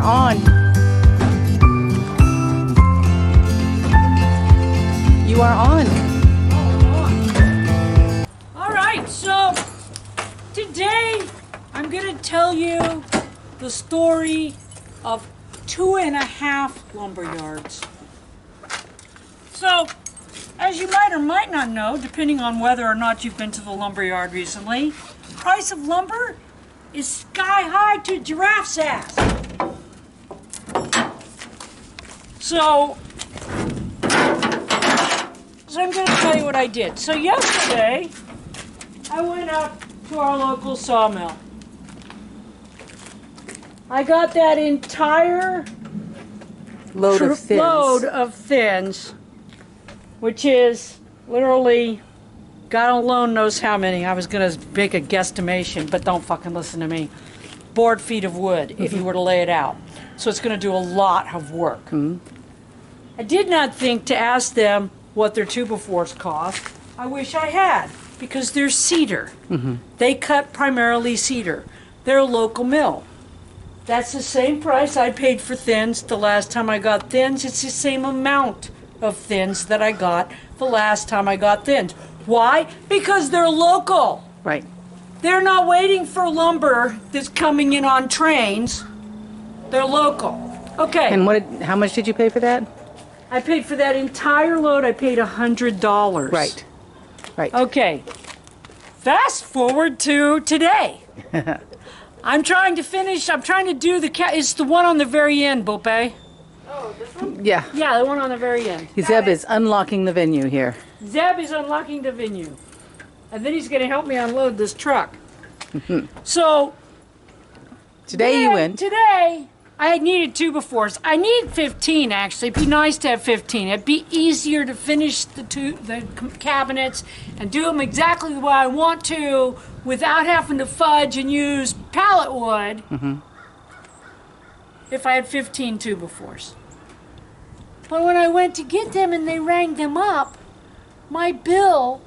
on. You are on. All right, so today I'm going to tell you the story of 2.5 lumber yards. So, as you might or might not know, depending on whether or not you've been to the lumber yard recently, price of lumber is sky high to giraffe's ass. So I'm going to tell you what I did. So yesterday, I went out to our local sawmill. I got that entire Load of thins. Which is literally, God alone knows how many. I was going to make a guesstimation, but don't fucking listen to me. Board feet of wood, if you were to lay it out. So it's going to do a lot of work. Mm-hmm. I did not think to ask them what their 2x4s cost. I wish I had, because they're cedar. Mm-hmm. They cut primarily cedar. They're a local mill. That's the same price I paid for thins the last time I got thins. It's the same amount of thins that I got the last time I got thins. Why? Because they're local. Right. They're not waiting for lumber that's coming in on trains. They're local. Okay. And how much did you pay for that? I paid for that entire load, I paid $100. Right. Right. Okay. Fast forward to today. I'm trying to do it's the one on the very end, Bope. Oh, this one? Yeah. Yeah, the one on the very end. Zeb is unlocking the venue here. Zeb is unlocking the venue. And then he's going to help me unload this truck. So, Today you went. Today, I needed 2x4s. I need 15, actually. It'd be nice to have 15. It'd be easier to finish the cabinets and do them exactly the way I want to without having to fudge and use pallet wood if I had 15 2x4s. But when I went to get them and they rang them up, my bill,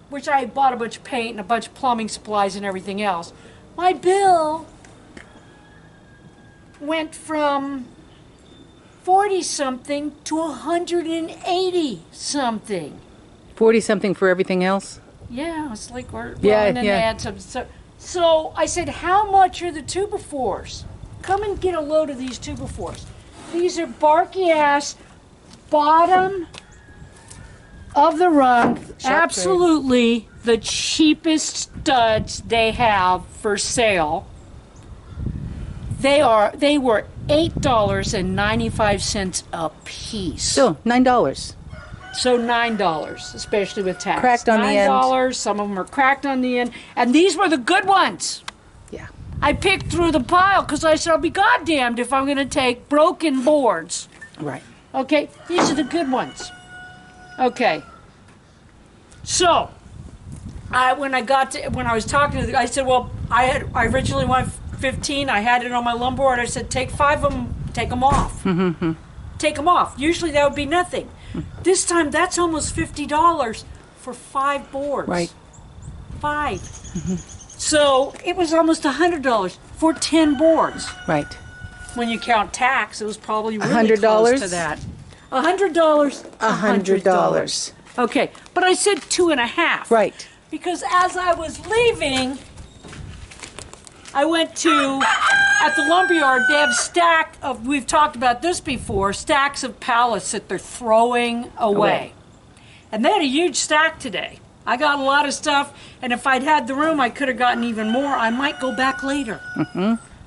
which I bought a bunch of paint and a bunch of plumbing supplies and everything else, my bill went from 40-something to 180-something. 40-something for everything else? Yeah, it's like we're yeah. They had some. So I said, how much are the 2x4s? Come and get a load of these 2x4s. These are barky ass, bottom of the rung, absolutely the cheapest studs they have for sale. They were $8.95 a piece. So $9. So $9, especially with tax. Cracked on the end. $9. Some of them are cracked on the end, and these were the good ones. Yeah. I picked through the pile because I said, I'll be goddamned if I'm going to take broken boards. Right. Okay, these are the good ones. Okay. So, when I was talking to the guy, I said, well, I originally wanted 15. I had it on my lumber board. I said, take 5 of them, take them off. Mm-hmm. Take them off. Usually that would be nothing. This time, that's almost $50 for 5 boards. Right. 5. So it was almost $100 for 10 boards. Right. When you count tax, it was probably really close to that. $100. $100. Okay, but I said 2.5. Right. Because as I was leaving, I went to, at the lumberyard, they have we've talked about this before, stacks of pallets that they're throwing away. And they had a huge stack today. I got a lot of stuff, and if I'd had the room, I could have gotten even more. I might go back later.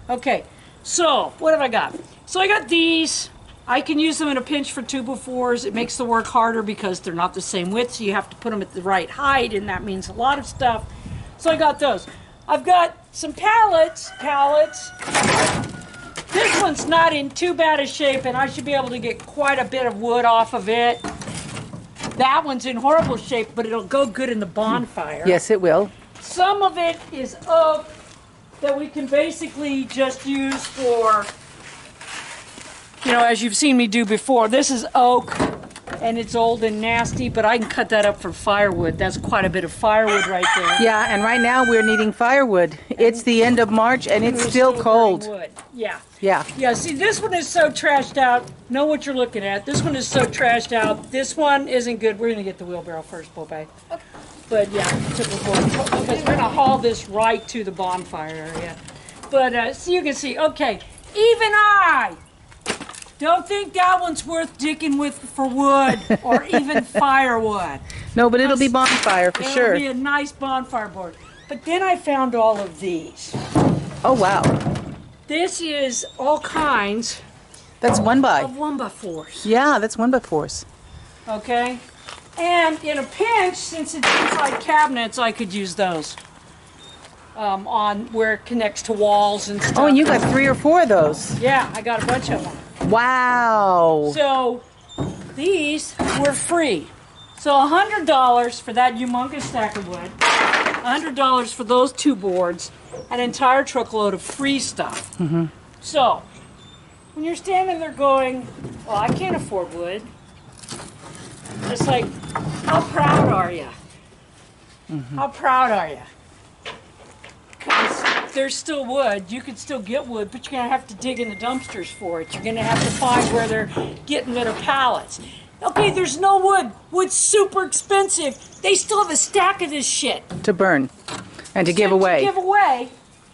Okay, so what have I got? So I got these. I can use them in a pinch for 2x4s. It makes the work harder because they're not the same width, so you have to put them at the right height, and that means a lot of stuff. So I got those. I've got some pallets. This one's not in too bad a shape, and I should be able to get quite a bit of wood off of it. That one's in horrible shape, but it'll go good in the bonfire. Yes, it will. Some of it is oak that we can basically just use for, as you've seen me do before. This is oak and it's old and nasty, but I can cut that up for firewood. That's quite a bit of firewood right there. Yeah, and right now we're needing firewood. It's the end of March and it's We're still cold. burning wood. Yeah. Yeah. Yeah, see, this one is so trashed out. Know what you're looking at. This one is so trashed out. This one isn't good. We're going to get the wheelbarrow first, Bobay. But yeah, typical. Because we're going to haul this right to the bonfire area. But so you can see, okay, even I don't think that one's worth dicking with for wood or even firewood. No, but it'll be bonfire for sure. It'll be a nice bonfire board. But then I found all of these. Oh, wow. This is all kinds That's 1x. of 1x4s. Yeah, that's 1x4s. Okay? And in a pinch, since it's inside cabinets, I could use those on where it connects to walls and stuff. Oh, and you got 3 or 4 of those. Yeah, I got a bunch of them. Wow. So these were free. So $100 for that humongous stack of wood, $100 for those 2 boards, an entire truckload of free stuff. Mm-hmm. So when you're standing there going, well, I can't afford wood, it's like, how proud are you? Mm-hmm. How proud are you? Because there's still wood. You could still get wood, but you're going to have to dig in the dumpsters for it. You're going to have to find where they're getting rid of pallets. Okay, there's no wood. Wood's super expensive. They still have a stack of this shit. To burn and to give To away. give away.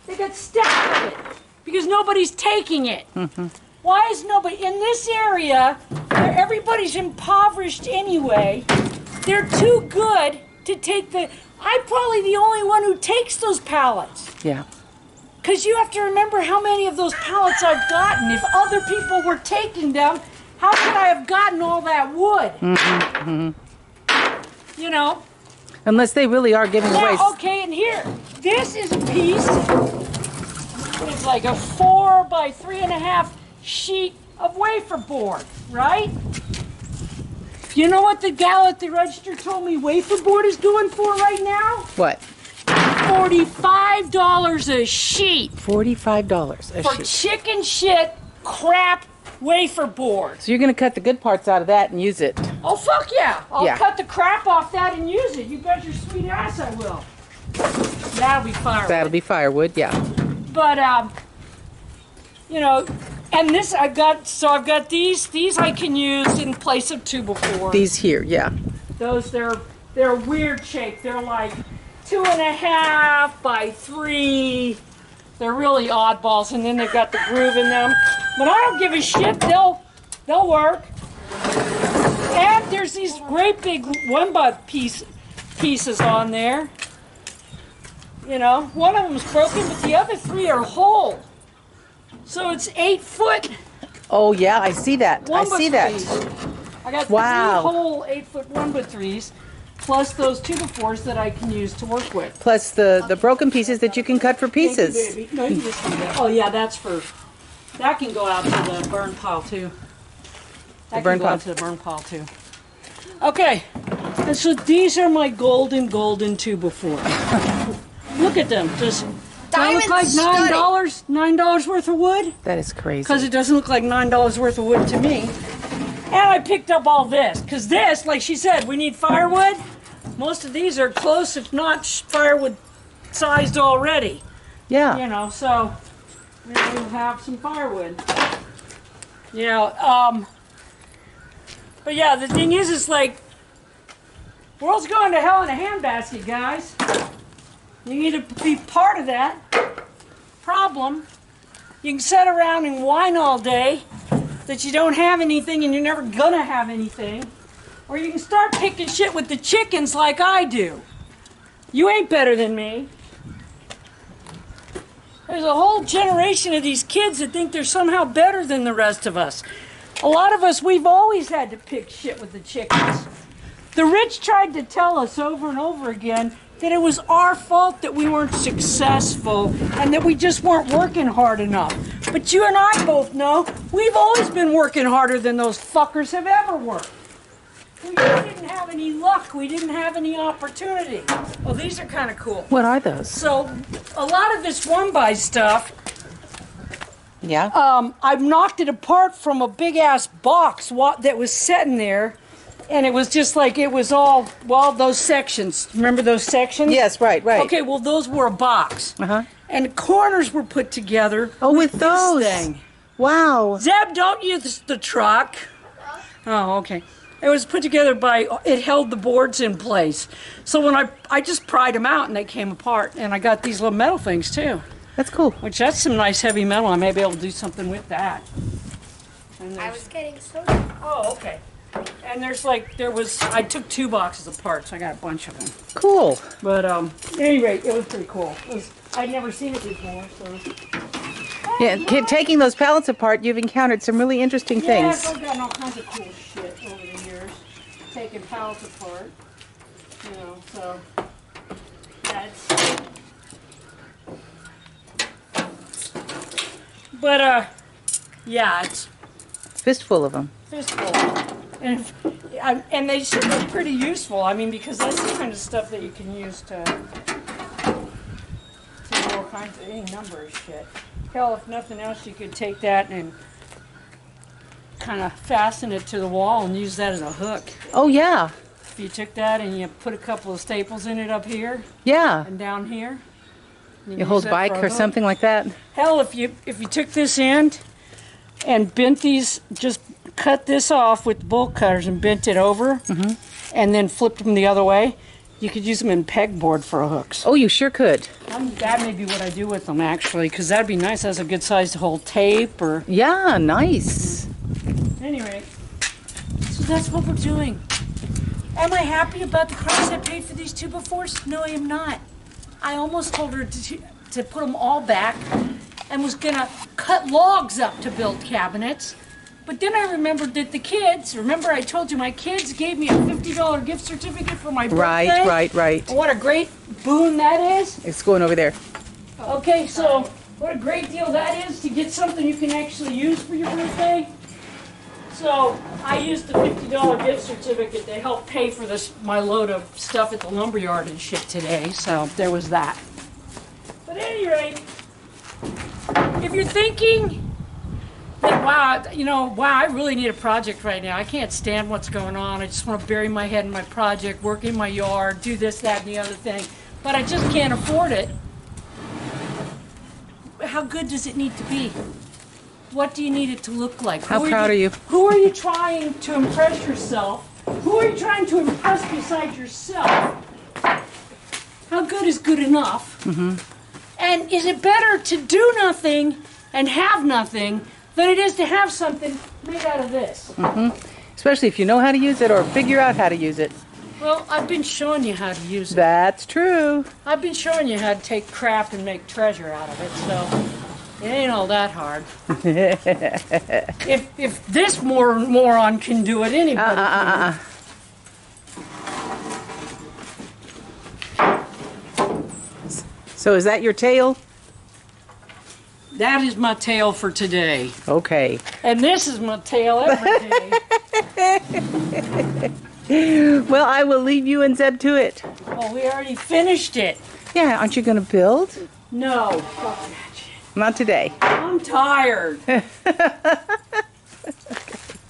They got stack of it because nobody's taking it. Mm-hmm. Why is nobody in this area where everybody's impoverished anyway? They're too good to take the. I'm probably the only one who takes those pallets. Yeah. Because you have to remember how many of those pallets I've gotten. If other people were taking them, how could I have gotten all that wood? Mm-hmm. You know? Unless they really are giving away. Yeah, okay, and here, this is a piece. It's like a 4 by 3.5 sheet of wafer board, right? You know what the gal at the register told me wafer board is going for right now? What? $45 a sheet $45 a for sheet. chicken shit crap wafer board. So you're going to cut the good parts out of that and use it. Oh, fuck yeah. I'll Yeah. cut the crap off that and use it. You bet your sweet ass I will. That'll be firewood. That'll be firewood, yeah. But, you know, and this I've got these I can use in place of 2x4. These here, yeah. Those, they're weird shape. They're like 2.5 by 3. They're really oddballs, and then they've got the groove in them. But I don't give a shit. They'll work. And there's these great big 1x pieces on there. You know, one of them's broken, but the other 3 are whole. So it's 8 foot. Oh, yeah, I see that. I see that. 1x3s. I got Wow. 3 whole 8 foot 1x3s, plus those 2x4s that I can use to work with. Plus the broken pieces that you can cut for Thank you, pieces. baby. No, you just do that. Oh yeah, that's for. That can go out to the burn pile too. That burn can go pile. out to the burn pile too. Okay, and so these are my golden 2x4. Look at them. Just that look like $9 worth of wood? That is crazy. Because it doesn't look like $9 worth of wood to me. And I picked up all this because this, like she said, we need firewood. Most of these are close, if not firewood sized already. Yeah. You know, so we'll have some firewood. You know, but yeah, the thing is, it's like, world's going to hell in a handbasket, guys. You need to be part of that problem. You can sit around and whine all day that you don't have anything and you're never gonna have anything. Or you can start picking shit with the chickens like I do. You ain't better than me. There's a whole generation of these kids that think they're somehow better than the rest of us. A lot of us, we've always had to pick shit with the chickens. The rich tried to tell us over and over again that it was our fault that we weren't successful and that we just weren't working hard enough. But you and I both know we've always been working harder than those fuckers have ever worked. We just didn't have any luck. We didn't have any opportunity. Oh, these are kind of cool. What are those? So, a lot of this 1x stuff, Yeah. I've knocked it apart from a big-ass box that was sitting there And it was just like, it was all, well, those sections. Remember those sections? Yes, right. Okay, well, those were a box. Uh-huh. And the corners were put together. Oh, with this those. thing. Wow. Zeb, don't use the truck. Oh, okay. It was put together by, it held the boards in place. So when I just pried them out and they came apart. And I got these little metal things too. That's cool. Which, that's some nice heavy metal. I may be able to do something with that. I was getting so. Oh, okay. And I took 2 boxes apart, so I got a bunch of them. Cool. But at any rate, it was pretty cool. I'd never seen it before, so. Yeah, taking those pallets apart, you've encountered some really interesting things. Yeah, I've gotten all kinds of cool shit over the years, taking pallets apart. You know, so that's. But yeah, it's Fistful of them. fistful. And they should be pretty useful. I mean, because that's the kind of stuff that you can use to do all kinds of any number of shit. Hell, if nothing else, you could take that and kind of fasten it to the wall and use that as a hook. Oh, yeah. If you took that and you put a couple of staples in it up here Yeah. and down here. Your whole bike or something like that. Hell, if you took this end and bent these, just cut this off with the bolt cutters and bent it over, and then flipped them the other way, you could use them in pegboard for hooks. Oh, you sure could. That may be what I do with them, actually, because that'd be nice. That's a good size to hold tape or. Yeah, nice. Anyway, so that's what we're doing. Am I happy about the price I paid for these 2 before? No, I am not. I almost told her to put them all back and was gonna cut logs up to build cabinets. But then I remembered that remember I told you my kids gave me a $50 gift certificate for my birthday? Right. What a great boon that is. It's going over there. Okay, so what a great deal that is to get something you can actually use for your birthday. So I used the $50 gift certificate to help pay for my load of stuff at the lumberyard and shit today. So there was that. But at any rate, if you're thinking that, wow, I really need a project right now. I can't stand what's going on. I just want to bury my head in my project, work in my yard, do this, that, and the other thing. But I just can't afford it. How good does it need to be? What do you need it to look like? How proud are you? Who are you trying to impress yourself? Who are you trying to impress besides yourself? How good is good enough? And is it better to do nothing and have nothing than it is to have something made out of this? Especially if you know how to use it or figure out how to use it. Well, I've been showing you how to use it. That's true. I've been showing you how to take crap and make treasure out of it, so it ain't all that hard. If this moron can do it, anybody can. So is that your tail? That is my tale for today. Okay. And this is my tale every day. Well, I will leave you and Zeb to it. Oh, we already finished it. Yeah, aren't you going to build? No, fuck that shit. Not today. I'm tired.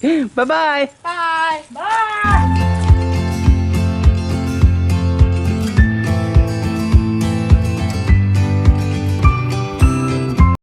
Bye-bye. Bye. Bye.